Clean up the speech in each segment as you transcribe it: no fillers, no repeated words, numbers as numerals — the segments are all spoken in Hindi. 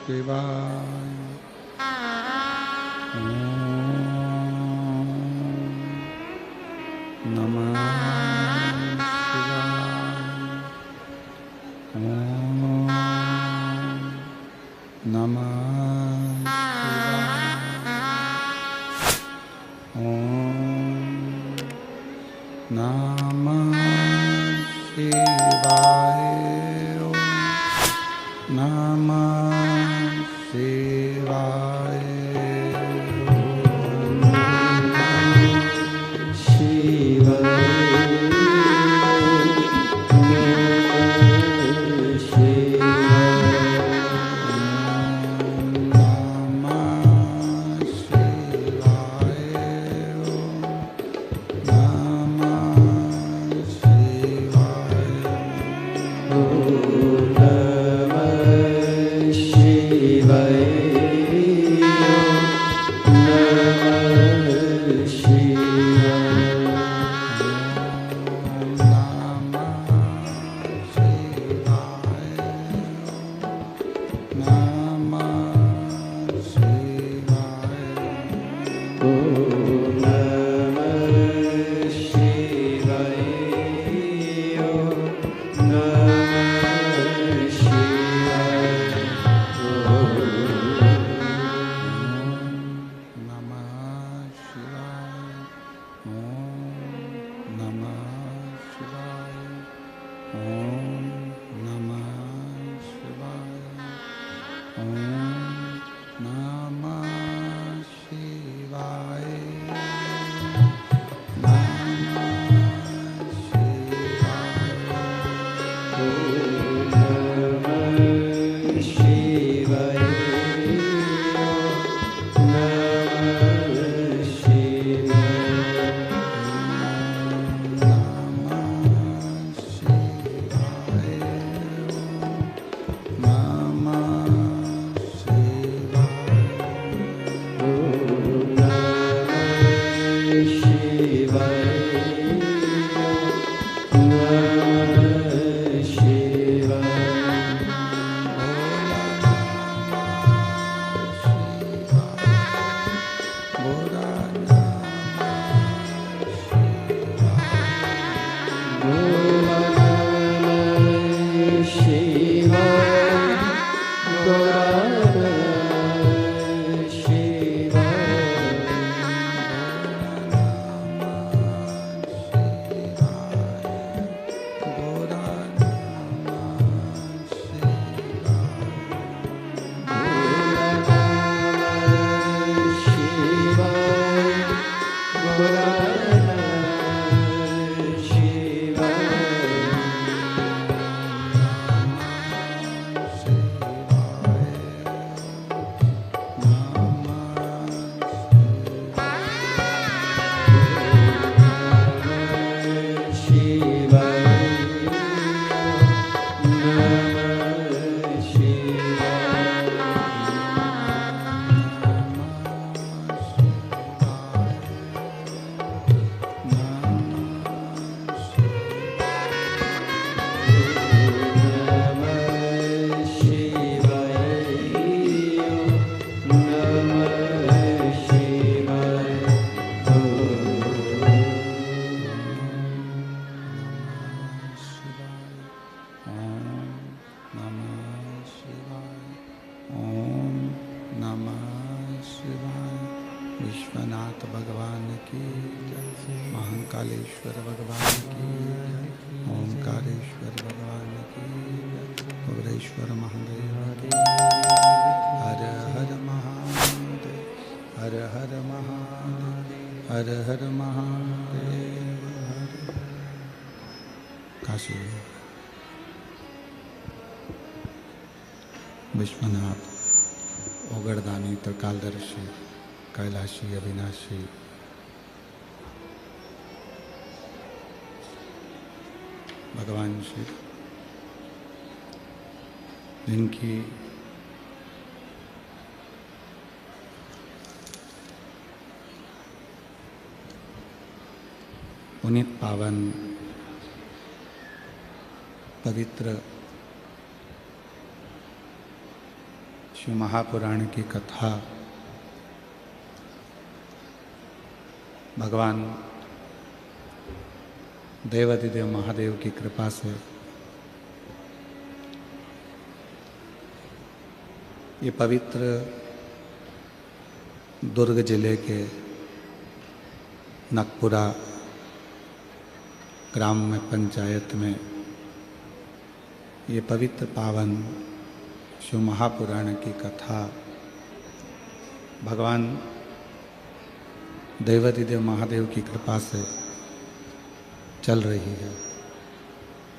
शिवाय। ओम नमः शिवाय। ओम नमः शिवाय। ओम नमः शिवाय। विश्वनाथ भगवान की जय। महाकालेश्वर भगवान की जय। ओंकारेश्वर भगवान की जय। गौरेश्वर महादेव की हर हर महादेव। हर हर महादेव। हर हर महादेव। काशी विश्वनाथ ओगड़दानी त्रिकालदर्शी कैलाशी अविनाशी भगवान शिव जिनकी पुनीत पावन पवित्र शिव महापुराण की कथा भगवान देवाधिदेव महादेव की कृपा से ये पवित्र दुर्ग जिले के नकपुरा ग्राम में पंचायत में ये पवित्र पावन शिव महापुराण की कथा भगवान देवाधिदेव महादेव की कृपा से चल रही है।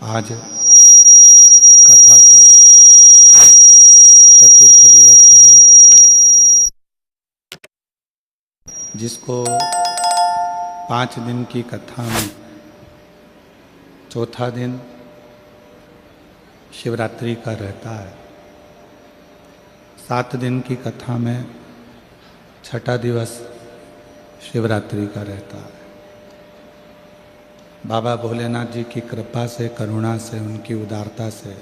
आज कथा का चतुर्थ दिवस है, जिसको 5 दिन की कथा में चौथा दिन शिवरात्रि का रहता है। 7 दिन की कथा में छठा दिवस शिवरात्रि का रहता है। बाबा भोलेनाथ जी की कृपा से, करुणा से, उनकी उदारता से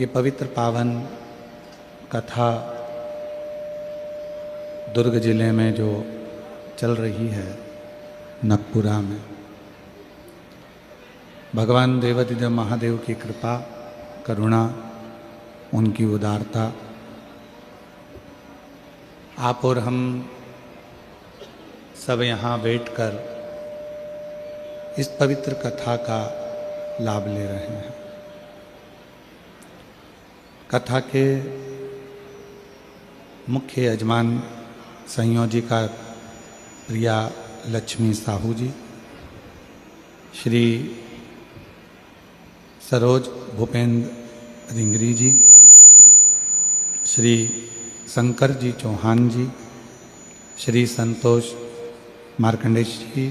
ये पवित्र पावन कथा दुर्ग जिले में जो चल रही है नकपुरा में, भगवान देवाधिदेव महादेव की कृपा, करुणा, उनकी उदारता, आप और हम सब यहाँ बैठकर इस पवित्र कथा का लाभ ले रहे हैं। कथा के मुख्य यजमान संयोजिका प्रिया लक्ष्मी साहू जी, श्री सरोज भूपेंद्र रिंगरी जी, श्री शंकर जी चौहान जी, श्री संतोष मार्कंडेश जी,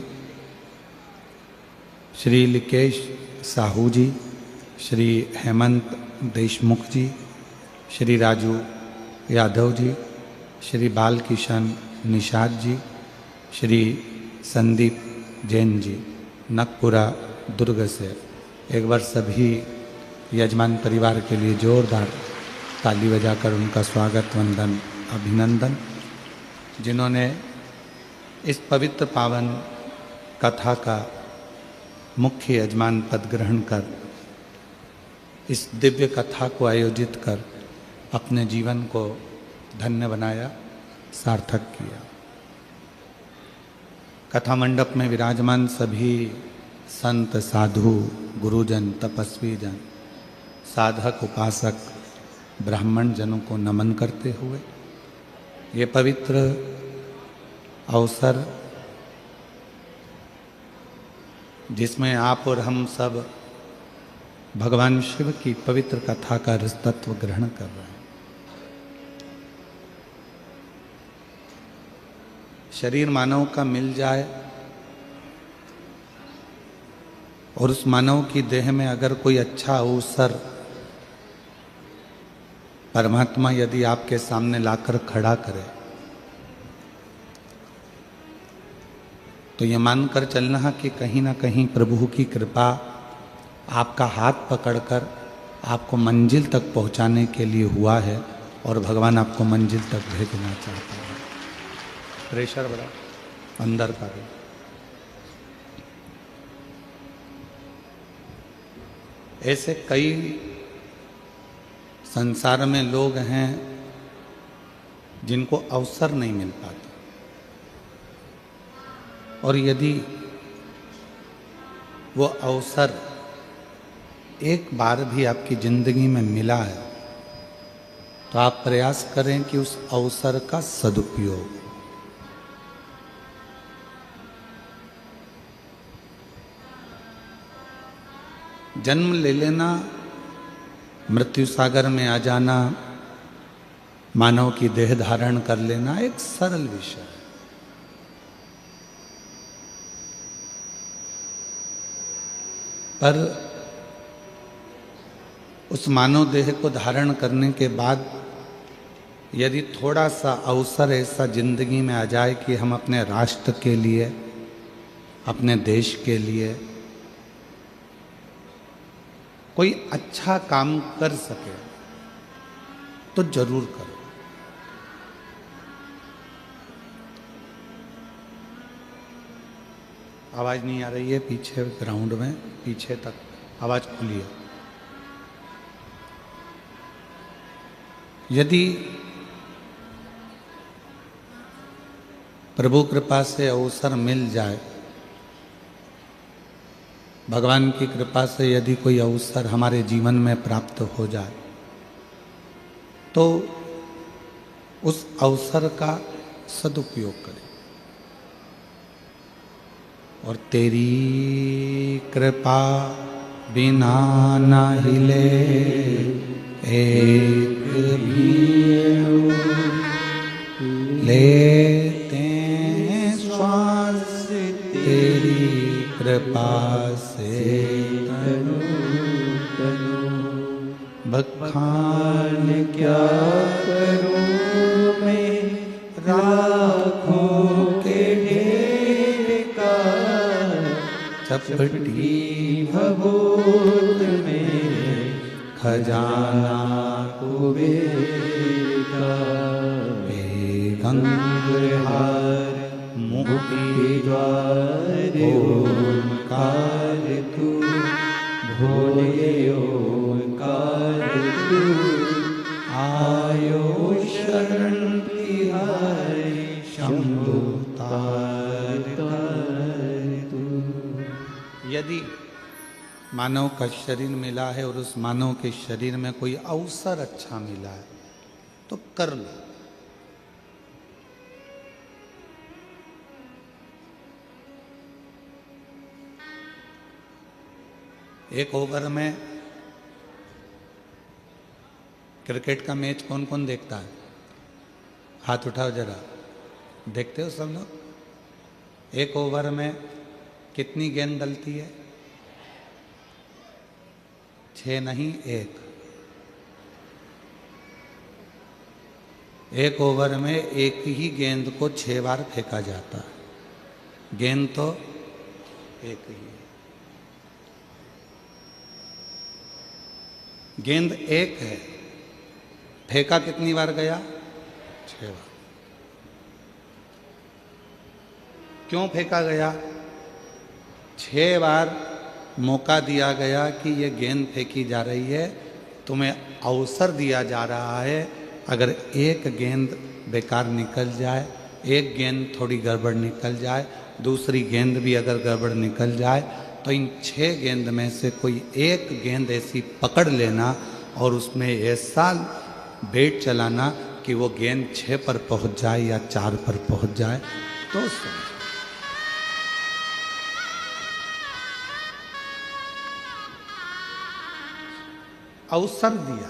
श्री लिकेश साहू जी, श्री हेमंत देशमुख जी, श्री राजू यादव जी, श्री बालकिशन निषाद जी, श्री संदीप जैन जी, नकपुरा दुर्ग से एक बार सभी यजमान परिवार के लिए जोरदार ताली बजाकर उनका स्वागत, वंदन, अभिनंदन, जिन्होंने इस पवित्र पावन कथा का मुख्य यजमान पद ग्रहण कर इस दिव्य कथा को आयोजित कर अपने जीवन को धन्य बनाया, सार्थक किया। कथा मंडप में विराजमान सभी संत, साधु, गुरुजन, तपस्वी जन, साधक, उपासक, ब्राह्मण जनों को नमन करते हुए ये पवित्र अवसर, जिसमें आप और हम सब भगवान शिव की पवित्र कथा का रसतत्व ग्रहण कर रहे हैं। शरीर मानव का मिल जाए और उस मानव की देह में अगर कोई अच्छा अवसर परमात्मा यदि आपके सामने लाकर खड़ा करे, तो ये मानकर चलना कि कहीं ना कहीं प्रभु की कृपा आपका हाथ पकड़कर आपको मंजिल तक पहुंचाने के लिए हुआ है और भगवान आपको मंजिल तक भेजना चाहता है। प्रेशर बड़ा अंदर का भी। ऐसे कई संसार में लोग हैं जिनको अवसर नहीं मिल पाता, और यदि वो अवसर एक बार भी आपकी जिंदगी में मिला है तो आप प्रयास करें कि उस अवसर का सदुपयोग। जन्म ले लेना, मृत्यु सागर में आ जाना, मानव की देह धारण कर लेना एक सरल विषय है। पर उस मानव देह को धारण करने के बाद यदि थोड़ा सा अवसर ऐसा जिंदगी में आ जाए कि हम अपने राष्ट्र के लिए, अपने देश के लिए कोई अच्छा काम कर सके, तो जरूर करो। आवाज नहीं आ रही है पीछे ग्राउंड में, पीछे तक आवाज खुली है। यदि प्रभु कृपा से अवसर मिल जाए, भगवान की कृपा से यदि कोई अवसर हमारे जीवन में प्राप्त हो जाए, तो उस अवसर का सदुपयोग करें। और तेरी कृपा बिना न हिले एक भी लेते हैं श्वास तेरी कृपा से तनु बखान क्या करूं मैं राखों के ढेर का चपटी भभूत में खजाना कुबेर का गंगहार मुक्ति द्वार ओंकार तू भोले ओंकार तू आयो शरण तिहारी शंभु तार तू। यदि मानव का शरीर मिला है और उस मानव के शरीर में कोई अवसर अच्छा मिला है तो कर लो। एक ओवर में क्रिकेट का मैच कौन कौन देखता है? हाथ उठाओ जरा। देखते हो सब लोग? एक ओवर में कितनी गेंद डलती है? 6 नहीं, 1। एक ओवर में एक ही गेंद को 6 बार फेंका जाता है। गेंद तो एक ही है। गेंद एक है, फेंका कितनी बार गया? 6 बार। क्यों फेंका गया? 6 बार मौका दिया गया कि ये गेंद फेंकी जा रही है, तुम्हें अवसर दिया जा रहा है। अगर एक गेंद बेकार निकल जाए, एक गेंद थोड़ी गड़बड़ निकल जाए, दूसरी गेंद भी अगर गड़बड़ निकल जाए, तो इन 6 गेंद में से कोई एक गेंद ऐसी पकड़ लेना और उसमें ऐसा बैट चलाना कि वो गेंद 6 पर पहुंच जाए या 4 पर पहुंच जाए, तो समझ। अवसर दिया।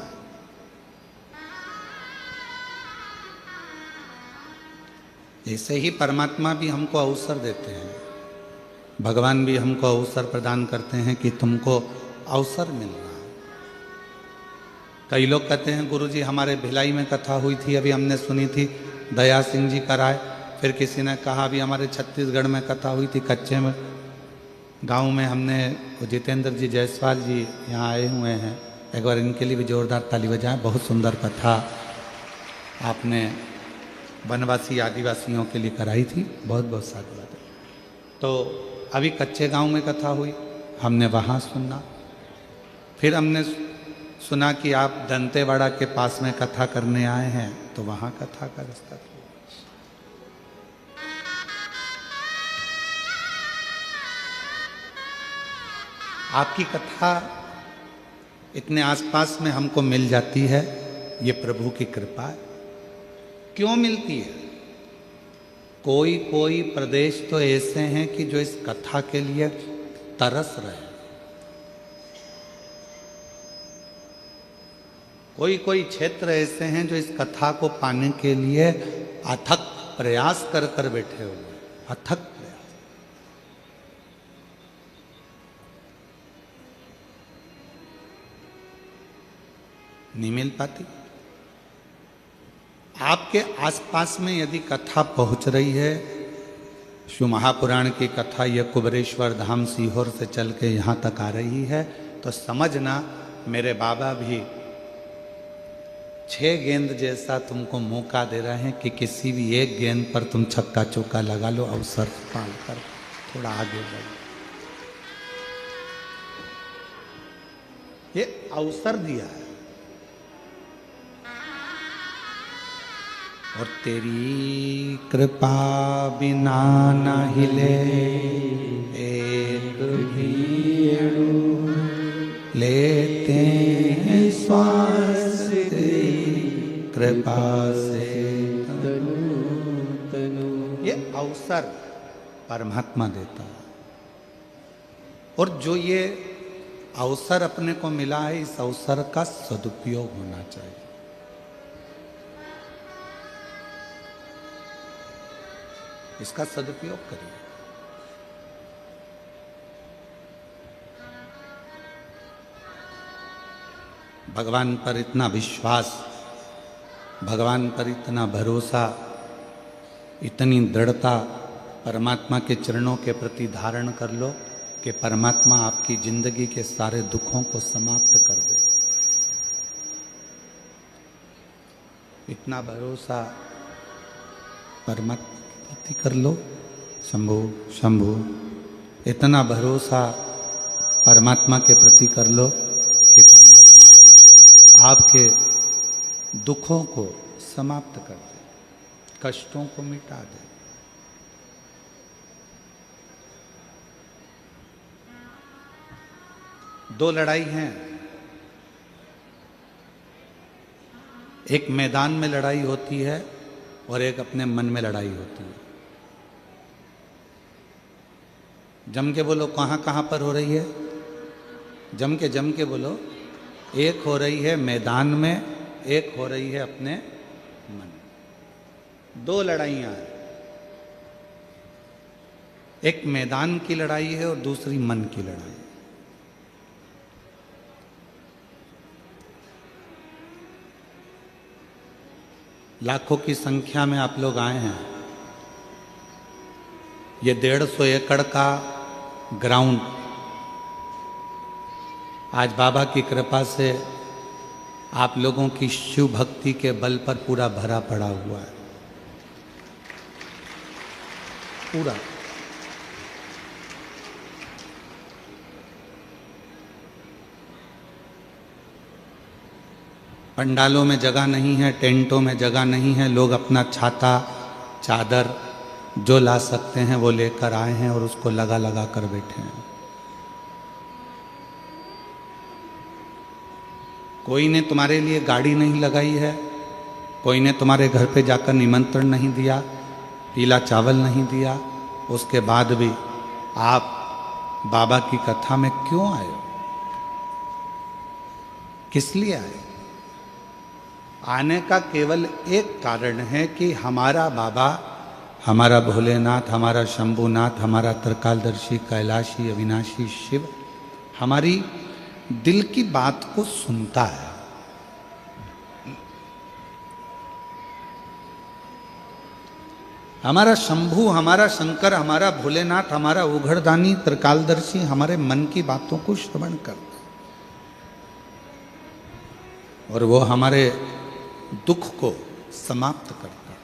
ऐसे ही परमात्मा भी हमको अवसर देते हैं, भगवान भी हमको अवसर प्रदान करते हैं कि तुमको अवसर मिल रहा है। कई लोग कहते हैं गुरुजी हमारे भिलाई में कथा हुई थी, अभी हमने सुनी थी, दया सिंह जी कराए। फिर किसी ने कहा अभी हमारे छत्तीसगढ़ में कथा हुई थी, कच्चे में गांव में हमने जितेंद्र जी जायसवाल जी यहाँ आए हुए हैं, एक बार इनके लिए भी जोरदार ताली बजाएं। बहुत सुंदर कथा आपने वनवासी आदिवासियों के लिए कराई थी, बहुत बहुत साधुवाद। तो अभी कच्चे गांव में कथा हुई, हमने वहाँ सुना। फिर हमने सुना कि आप दंतेवाड़ा के पास में कथा करने आए हैं, तो वहाँ कथा का रास्ता था। आपकी कथा इतने आसपास में हमको मिल जाती है, ये प्रभु की कृपा है। क्यों मिलती है? कोई कोई प्रदेश तो ऐसे हैं कि जो इस कथा के लिए तरस रहे, कोई कोई क्षेत्र ऐसे हैं जो इस कथा को पाने के लिए अथक प्रयास कर कर बैठे हुए, अथक प्रयास। नहीं मिल पाती। आपके आसपास में यदि कथा पहुंच रही है, शिव महापुराण की कथा यह कुबरेश्वर धाम सीहोर से चल के यहाँ तक आ रही है, तो समझना मेरे बाबा भी 6 गेंद जैसा तुमको मौका दे रहे हैं कि किसी भी एक गेंद पर तुम छक्का चौका लगा लो, अवसर पाल कर थोड़ा आगे बढ़ो। ये अवसर दिया है। और तेरी कृपा बिना न हिले एक भी अणु, लेते हैं श्वास तेरी कृपा से तनु तनु। ये अवसर परमात्मा देता है। और जो ये अवसर अपने को मिला है, इस अवसर का सदुपयोग होना चाहिए। इसका सदुपयोग करिए। भगवान पर इतना विश्वास, भगवान पर इतना भरोसा, इतनी दृढ़ता परमात्मा के चरणों के प्रति धारण कर लो कि परमात्मा आपकी जिंदगी के सारे दुखों को समाप्त कर दे। इतना भरोसा परमात्मा के प्रति कर लो। शंभु शंभु, इतना भरोसा परमात्मा के प्रति कर लो कि परमात्मा आपके दुखों को समाप्त कर दे, कष्टों को मिटा दे। दो लड़ाई हैं। एक मैदान में लड़ाई होती है और एक अपने मन में लड़ाई होती है। जम के बोलो, कहाँ कहाँ पर हो रही है? जम के बोलो। एक हो रही है मैदान में, एक हो रही है अपने मन में। दो लड़ाइयाँ हैं। एक मैदान की लड़ाई है और दूसरी मन की लड़ाई। लाखों की संख्या में आप लोग आए हैं। ये 150 एकड़ का ग्राउंड आज बाबा की कृपा से आप लोगों की शिव भक्ति के बल पर पूरा भरा पड़ा हुआ है। पूरा। पंडालों में जगह नहीं है, टेंटों में जगह नहीं है। लोग अपना छाता, चादर जो ला सकते हैं वो लेकर आए हैं और उसको लगा लगा कर बैठे हैं। कोई ने तुम्हारे लिए गाड़ी नहीं लगाई है, कोई ने तुम्हारे घर पे जाकर निमंत्रण नहीं दिया, पीला चावल नहीं दिया। उसके बाद भी आप बाबा की कथा में क्यों आए हो? किस लिए आए? आने का केवल एक कारण है कि हमारा बाबा, हमारा भोलेनाथ, हमारा शंभुनाथ, हमारा त्रिकालदर्शी, कैलाशी, अविनाशी शिव हमारी दिल की बात को सुनता है। हमारा शंभु, हमारा शंकर, हमारा भोलेनाथ, हमारा उघड़दानी, त्रिकालदर्शी हमारे मन की बातों को श्रवण करता है और वो हमारे दुख को समाप्त करता है।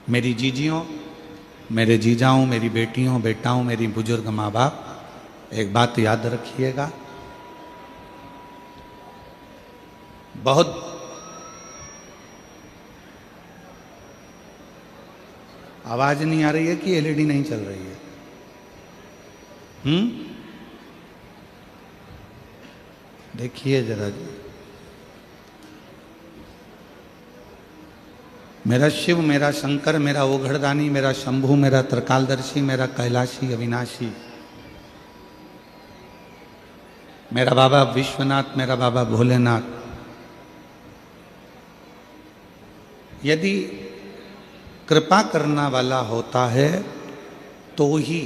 मेरी जीजियों, मेरे जीजाओं, मेरी बेटियों, बेटाओं, मेरी बुजुर्ग माँ बाप, एक बात याद रखिएगा। बहुत आवाज नहीं आ रही है कि एलईडी नहीं चल रही है? देखिए जरा जी। मेरा शिव, मेरा शंकर, मेरा ओघड़दानी, मेरा शंभु, मेरा त्रिकालदर्शी, मेरा कैलाशी, अविनाशी, मेरा बाबा विश्वनाथ, मेरा बाबा भोलेनाथ, यदि कृपा करना वाला होता है तो ही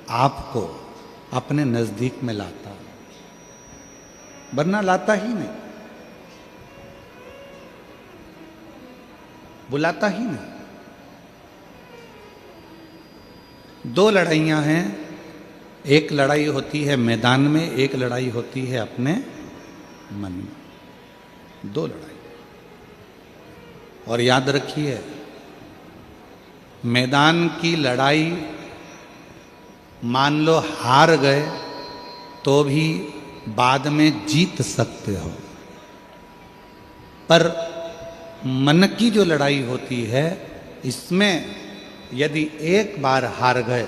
आपको अपने नजदीक में लाता है, वरना लाता ही नहीं, बुलाता ही नहीं। दो लड़ाइयां हैं। एक लड़ाई होती है मैदान में, एक लड़ाई होती है अपने मन में। 2 लड़ाई। और याद रखिए, मैदान की लड़ाई मान लो हार गए तो भी बाद में जीत सकते हो, पर मन की जो लड़ाई होती है इसमें यदि एक बार हार गए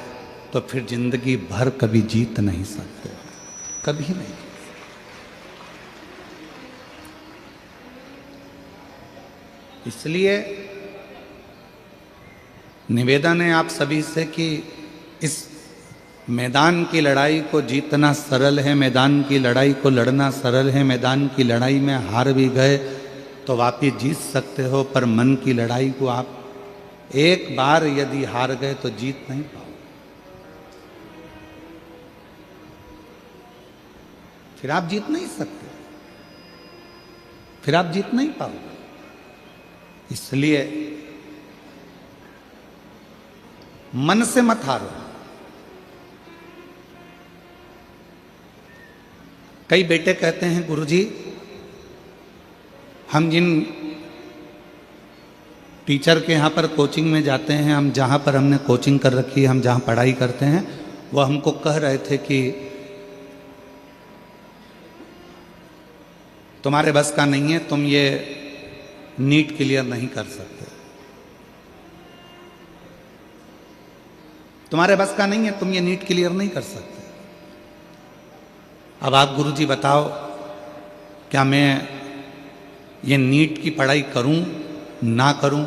तो फिर जिंदगी भर कभी जीत नहीं सकते, कभी नहीं। इसलिए निवेदन है आप सभी से कि इस मैदान की लड़ाई को जीतना सरल है, मैदान की लड़ाई को लड़ना सरल है। मैदान की लड़ाई में हार भी गए तो वापिस जीत सकते हो, पर मन की लड़ाई को आप एक बार यदि हार गए तो जीत नहीं पाओ, फिर आप जीत नहीं सकते, फिर आप जीत नहीं पाओगे। इसलिए मन से मत हारो। कई बेटे कहते हैं गुरुजी, हम जिन टीचर के यहाँ पर कोचिंग में जाते हैं, हम जहाँ पर हमने कोचिंग कर रखी है, हम जहाँ पढ़ाई करते हैं, वो हमको कह रहे थे कि तुम्हारे बस का नहीं है, तुम ये नीट क्लियर नहीं कर सकते, तुम्हारे बस का नहीं है, तुम ये नीट क्लियर नहीं कर सकते। अब आप गुरुजी बताओ, क्या मैं ये नीट की पढ़ाई करूं ना करूं?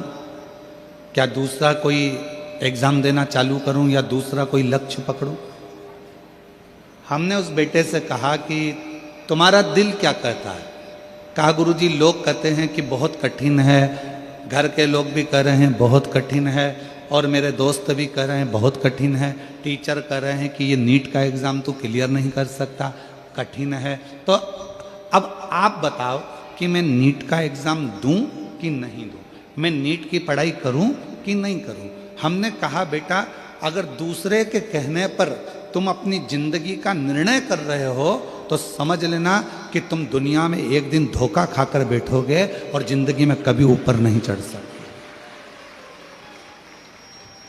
क्या दूसरा कोई एग्ज़ाम देना चालू करूं या दूसरा कोई लक्ष्य पकड़ूं? हमने उस बेटे से कहा कि तुम्हारा दिल क्या कहता है? कहा गुरुजी, लोग कहते हैं कि बहुत कठिन है, घर के लोग भी कह रहे हैं बहुत कठिन है, और मेरे दोस्त भी कह रहे हैं बहुत कठिन है, टीचर कह रहे हैं कि ये नीट का एग्ज़ाम तो क्लियर नहीं कर सकता, कठिन है। तो अब आप बताओ कि मैं नीट का एग्ज़ाम दूं कि नहीं दूं, मैं नीट की पढ़ाई करूं कि नहीं करूं? हमने कहा बेटा, अगर दूसरे के कहने पर तुम अपनी जिंदगी का निर्णय कर रहे हो तो समझ लेना कि तुम दुनिया में एक दिन धोखा खाकर बैठोगे और जिंदगी में कभी ऊपर नहीं चढ़ सकते।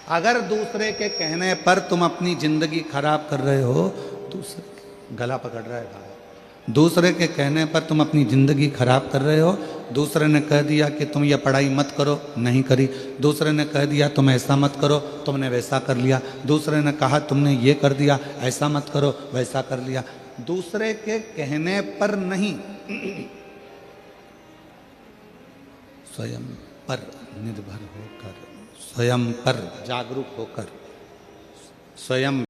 अगर दूसरे के कहने पर तुम अपनी जिंदगी खराब कर रहे हो, दूसरे गला पकड़ रहा है भाई, दूसरे के कहने पर तुम अपनी ज़िंदगी खराब कर रहे हो। दूसरे ने कह दिया कि तुम ये पढ़ाई मत करो, नहीं करी। दूसरे ने कह दिया तुम ऐसा मत करो, तुमने वैसा कर लिया। दूसरे ने कहा तुमने ये कर दिया, ऐसा मत करो, वैसा कर लिया। दूसरे के कहने पर नहीं, स्वयं पर निर्भर होकर, स्वयं पर जागरूक होकर, स्वयं